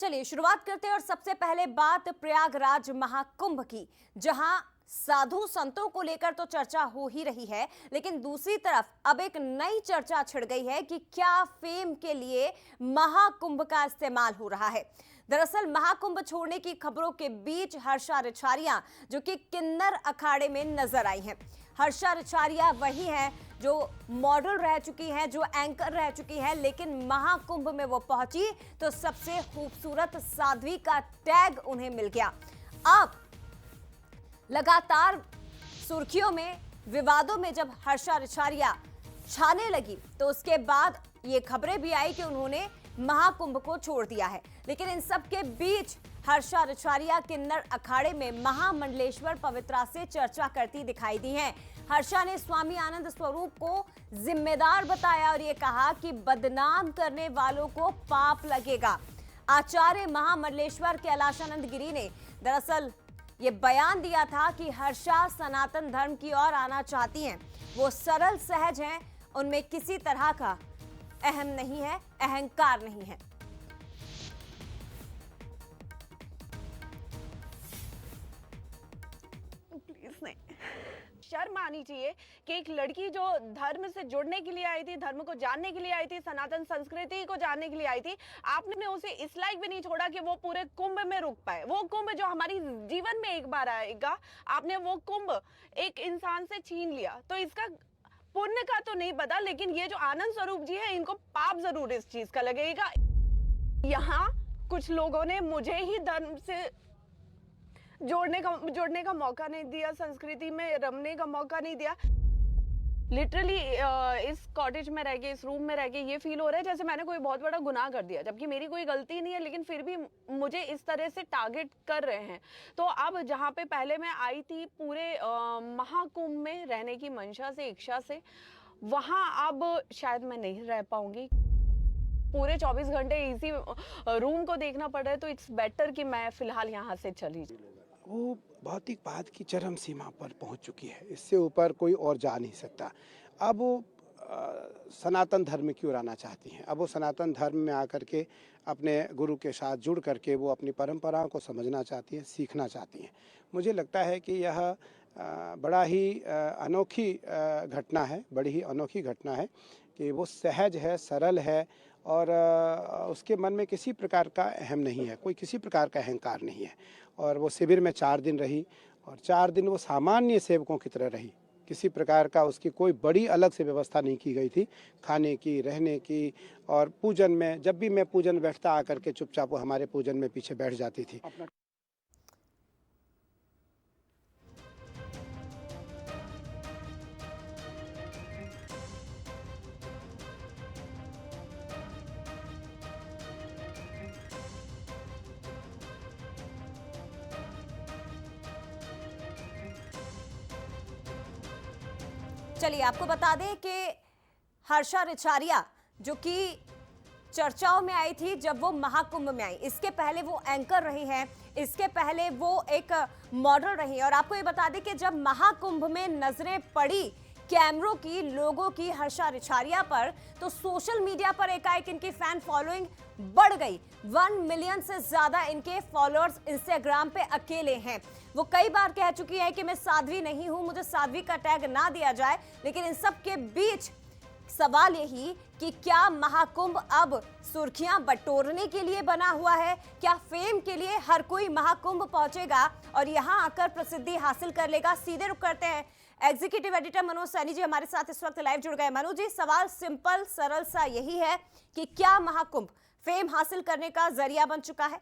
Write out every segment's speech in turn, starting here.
चलिए शुरुआत करते हैं और सबसे पहले बात प्रयागराज महाकुंभ की, जहां साधु संतों को लेकर तो चर्चा हो ही रही है, लेकिन दूसरी तरफ अब एक नई चर्चा छिड़ गई है कि क्या फेम के लिए महाकुंभ का इस्तेमाल हो रहा है। दरअसल महाकुंभ छोड़ने की खबरों के बीच हर्षा रिछारिया जो कि किन्नर अखाड़े में नजर आई हैं। हर्षा रिछारिया वही हैं जो मॉडल रह चुकी हैं, जो एंकर रह चुकी हैं, लेकिन महाकुंभ में वो पहुंची तो सबसे खूबसूरत साध्वी का टैग उन्हें मिल गया। अब लगातार सुर्खियों में, विवादों में जब हर्षा रिछारिया छाने लगी तो उसके बाद ये खबरें भी आई कि उन्होंने महाकुंभ को छोड़ दिया है। लेकिन इन सब के बीच हर्षा रिछारिया किन्नर अखाड़े में महामंडलेश्वर पवित्रा से चर्चा करती दिखाई दी हैं। हर्षा ने स्वामी आनंद स्वरूप को जिम्मेदार बताया और ये कहा कि बदनाम करने वालों को पाप लगेगा। आचार्य महामंडलेश्वर कैलाशानंद गिरी ने दरअसल ये बयान दिया था कि हर्षा सनातन धर्म की ओर आना चाहती हैं। वो सरल सहज हैं, उनमें किसी तरह का अहम नहीं है, अहंकार नहीं है। प्लीज नहीं, शर्म आनी चाहिए कि एक लड़की जो धर्म से जुड़ने के लिए आई थी, धर्म को जानने के लिए आई थी, सनातन संस्कृति को जानने के लिए आई थी, आपने उसे इस लायक भी नहीं छोड़ा कि वो पूरे कुंभ में रुक पाए। वो कुंभ जो हमारी जीवन में एक बार आएगा, आपने वो कुंभ एक इंसान से छीन लिया। तो इसका पुण्य का तो नहीं पता, लेकिन ये जो आनंद स्वरूप जी है, इनको पाप जरूर इस चीज का लगेगा। यहाँ कुछ लोगों ने मुझे ही धर्म से जोड़ने का मौका नहीं दिया, संस्कृति में रमने का मौका नहीं दिया। लिटरली इस कॉटेज में रह के, इस रूम में रह के ये फील हो रहा है जैसे मैंने कोई बहुत बड़ा गुनाह कर दिया, जबकि मेरी कोई गलती नहीं है, लेकिन फिर भी मुझे इस तरह से टारगेट कर रहे हैं। तो अब जहाँ पे पहले मैं आई थी पूरे महाकुंभ में रहने की मंशा से, इच्छा से, वहाँ अब शायद मैं नहीं रह पाऊंगी। पूरे 24 घंटे इसी रूम को देखना पड़ रहा है, तो इट्स बेटर कि मैं फिलहाल यहाँ से चली जाऊँ। वो भौतिकवाद की चरम सीमा पर पहुंच चुकी है, इससे ऊपर कोई और जा नहीं सकता। अब वो सनातन धर्म की ओर आना चाहती हैं। अब वो सनातन धर्म में आकर के अपने गुरु के साथ जुड़ करके वो अपनी परंपराओं को समझना चाहती हैं, सीखना चाहती हैं। मुझे लगता है कि यह बड़ा ही अनोखी घटना है, बड़ी ही अनोखी घटना है कि वो सहज है, सरल है और उसके मन में किसी प्रकार का अहम नहीं है, कोई किसी प्रकार का अहंकार नहीं है। और वो शिविर में 4 दिन रही और 4 दिन वो सामान्य सेवकों की तरह रही। किसी प्रकार का उसकी कोई बड़ी अलग से व्यवस्था नहीं की गई थी, खाने की, रहने की। और पूजन में जब भी मैं पूजन बैठता आकर के चुपचाप वो हमारे पूजन में पीछे बैठ जाती थी। चलिए आपको बता दें कि हर्षा रिछारिया जो कि चर्चाओं में आई थी जब वो महाकुंभ में आई, इसके पहले वो एंकर रही हैं, इसके पहले वो एक मॉडल रही। और आपको ये बता दें कि जब महाकुंभ में नजरें पड़ी कैमरों की, लोगों की हर्षा रिछारिया पर, तो सोशल मीडिया पर एकाएक इनकी फैन फॉलोइंग बढ़ गई। 1 मिलियन से ज्यादा इनके फॉलोअर्स इंस्टाग्राम पे अकेले हैं। वो कई बार कह चुकी है कि मैं साध्वी नहीं हूं, मुझे साध्वी का टैग ना दिया जाए। लेकिन इन सब के बीच सवाल यही कि क्या महाकुंभ अब सुर्खियां बटोरने के लिए बना हुआ है? क्या फेम के लिए हर कोई महाकुंभ पहुंचेगा और यहां आकर प्रसिद्धि हासिल कर लेगा? सीधे रुक करते हैं, एग्जीक्यूटिव एडिटर मनोज सैनी जी हमारे साथ इस वक्त लाइव जुड़ गए। मनोज जी, सवाल सिंपल सरल सा यही है कि क्या महाकुंभ फेम हासिल करने का जरिया बन चुका है?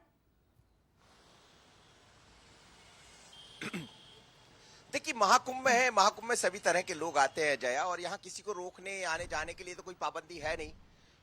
देखिए, महाकुंभ में है, महाकुंभ में सभी तरह के लोग आते हैं जया, और यहाँ किसी को रोकने आने जाने के लिए तो कोई पाबंदी है नहीं।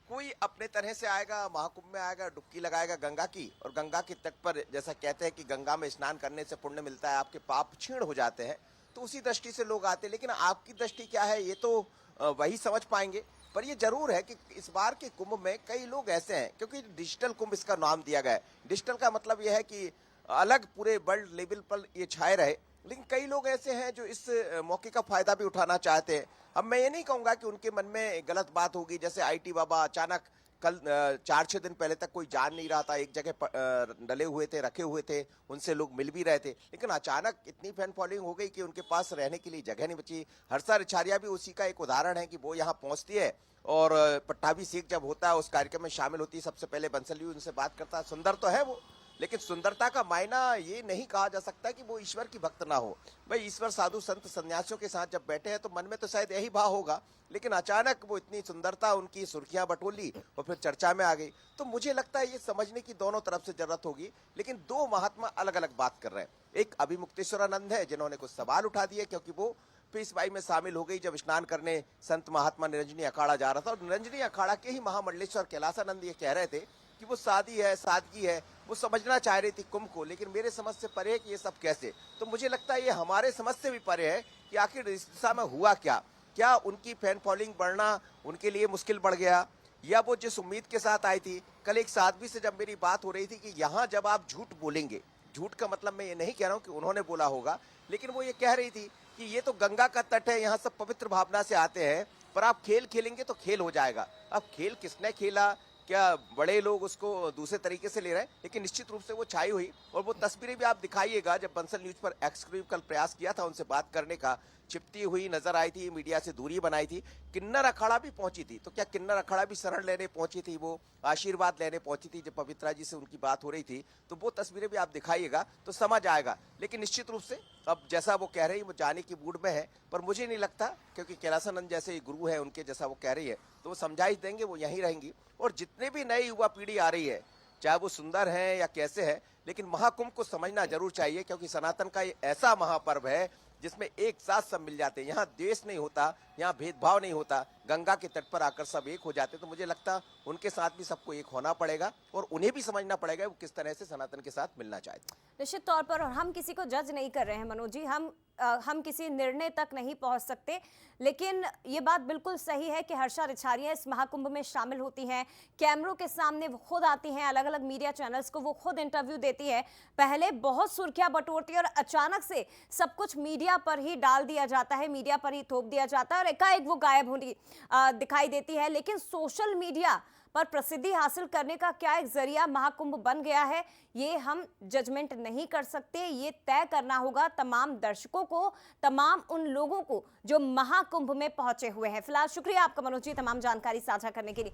कोई अपने तरह से आएगा, महाकुंभ में आएगा, डुबकी लगाएगा गंगा की, और गंगा के तट पर जैसा कहते हैं कि गंगा में स्नान करने से पुण्य मिलता है, आपके पाप क्षीण हो जाते हैं, तो उसी दृष्टि से लोग आते हैं। लेकिन आपकी दृष्टि क्या है ये तो वही समझ पाएंगे। पर ये जरूर है कि इस बार के कुंभ में कई लोग ऐसे हैं, क्योंकि डिजिटल कुंभ इसका नाम दिया गया है। डिजिटल का मतलब यह है कि अलग पूरे वर्ल्ड लेवल पर ये छाए रहे, लेकिन कई लोग ऐसे हैं जो इस मौके का फायदा भी उठाना चाहते हैं। अब मैं ये नहीं कहूंगा कि उनके मन में गलत बात होगी, जैसे आईटी बाबा अचानक कल 4-6 दिन पहले तक कोई जान नहीं रहा था, एक जगह डले हुए थे, रखे हुए थे, उनसे लोग मिल भी रहे थे, लेकिन अचानक इतनी फैन फॉलोइंग हो गई कि उनके पास रहने के लिए जगह नहीं बची। हर्षा रिछारिया भी उसी का एक उदाहरण है कि वो यहाँ पहुंचती है और पट्टाभी सीख जब होता है उस कार्यक्रम में शामिल होती है, सबसे पहले बंसल जी उनसे बात करता है। सुंदर तो है वो, लेकिन सुंदरता का मायना ये नहीं कहा जा सकता कि वो ईश्वर की भक्त ना हो। भाई ईश्वर साधु संत सन्यासियों के साथ जब बैठे हैं तो मन में तो शायद यही भाव होगा, लेकिन अचानक वो इतनी सुंदरता उनकी सुर्खियां बटोली और फिर चर्चा में आ गई। तो मुझे लगता है ये समझने की दोनों तरफ से जरूरत होगी, लेकिन दो महात्मा अलग अलग बात कर रहे हैं। एक अभिमुक्तेश्वरानंद है जिन्होंने कुछ सवाल उठा दिए क्योंकि वो पीसवाई में शामिल हो गई जब स्नान करने संत महात्मा निरंजनी अखाड़ा जा रहा था, और निरंजनी अखाड़ा के ही महामंडलेश्वर कैलासानंद ये कह रहे थे कि वो शादी है, सादगी है, वो समझना चाह रही थी कुंभ को, लेकिन मेरे समझ से परे है कि ये सब कैसे। तो मुझे लगता है ये हमारे समझ से भी परे है कि आखिर इस दिशा में हुआ क्या उनकी फैन फॉलोइंग बढ़ना उनके लिए मुश्किल बढ़ गया, या वो जिस उम्मीद के साथ आई थी। कल एक साध्वी से जब मेरी बात हो रही थी कि यहाँ जब आप झूठ बोलेंगे, झूठ का मतलब मैं ये नहीं कह रहा हूँ कि उन्होंने बोला होगा, लेकिन वो ये कह रही थी कि ये तो गंगा का तट है, यहाँ सब पवित्र भावना से आते हैं, पर आप खेल खेलेंगे तो खेल हो जाएगा। अब खेल किसने खेला, क्या बड़े लोग उसको दूसरे तरीके से ले रहे हैं, लेकिन निश्चित रूप से वो छाई हुई। और वो तस्वीरें भी आप दिखाइएगा, जब बंसल न्यूज पर एक्सक्लूसिव कल प्रयास किया था उनसे बात करने का, चिपती हुई नजर आई थी, मीडिया से दूरी बनाई थी। किन्नर अखाड़ा भी पहुंची थी, तो क्या किन्नर अखाड़ा भी शरण लेने पहुंची थी, वो आशीर्वाद लेने पहुंची थी जब पवित्रा जी से उनकी बात हो रही थी। तो वो तस्वीरें भी आप दिखाइएगा तो समझ आएगा। लेकिन निश्चित रूप से अब जैसा वो कह रही है वो जाने की मूड में है, पर मुझे नहीं लगता, क्योंकि कैलासानंद जैसे गुरु है उनके, जैसा वो कह रही है तो वो समझाइश देंगे, वो यहीं रहेंगी। और जितने भी नई युवा पीढ़ी आ रही है, चाहे वो सुंदर है या कैसे है, लेकिन महाकुंभ को समझना जरूर चाहिए, क्योंकि सनातन का ये ऐसा महापर्व है जिसमें एक साथ सब मिल जाते हैं। यहाँ देश नहीं होता, यहाँ भेदभाव नहीं होता, गंगा के तट पर आकर सब एक हो जाते। तो मुझे लगता उनके साथ भी सबको एक होना पड़ेगा और उन्हें भी समझना पड़ेगा वो किस तरह से सनातन के साथ मिलना चाहते हैं। निश्चित तौर पर, और हम किसी को जज नहीं कर रहे हैं मनोज जी, हम किसी निर्णय तक नहीं पहुंच सकते, लेकिन ये बात बिल्कुल सही है कि हर्षा रिछारिया इस महाकुंभ में शामिल होती हैं, कैमरों के सामने वो खुद आती हैं, अलग अलग मीडिया चैनल्स को वो खुद इंटरव्यू देती है, पहले बहुत सुर्खियां बटोरती है और अचानक से सब कुछ मीडिया पर ही डाल दिया जाता है, मीडिया पर ही थोप दिया जाता है और एकाएक वो गायब होनी दिखाई देती है। लेकिन सोशल मीडिया पर प्रसिद्धि हासिल करने का क्या एक जरिया महाकुंभ बन गया है, ये हम जजमेंट नहीं कर सकते। ये तय करना होगा तमाम दर्शकों को, तमाम उन लोगों को जो महाकुंभ में पहुंचे हुए हैं। फिलहाल शुक्रिया आपका मनोज जी तमाम जानकारी साझा करने के लिए।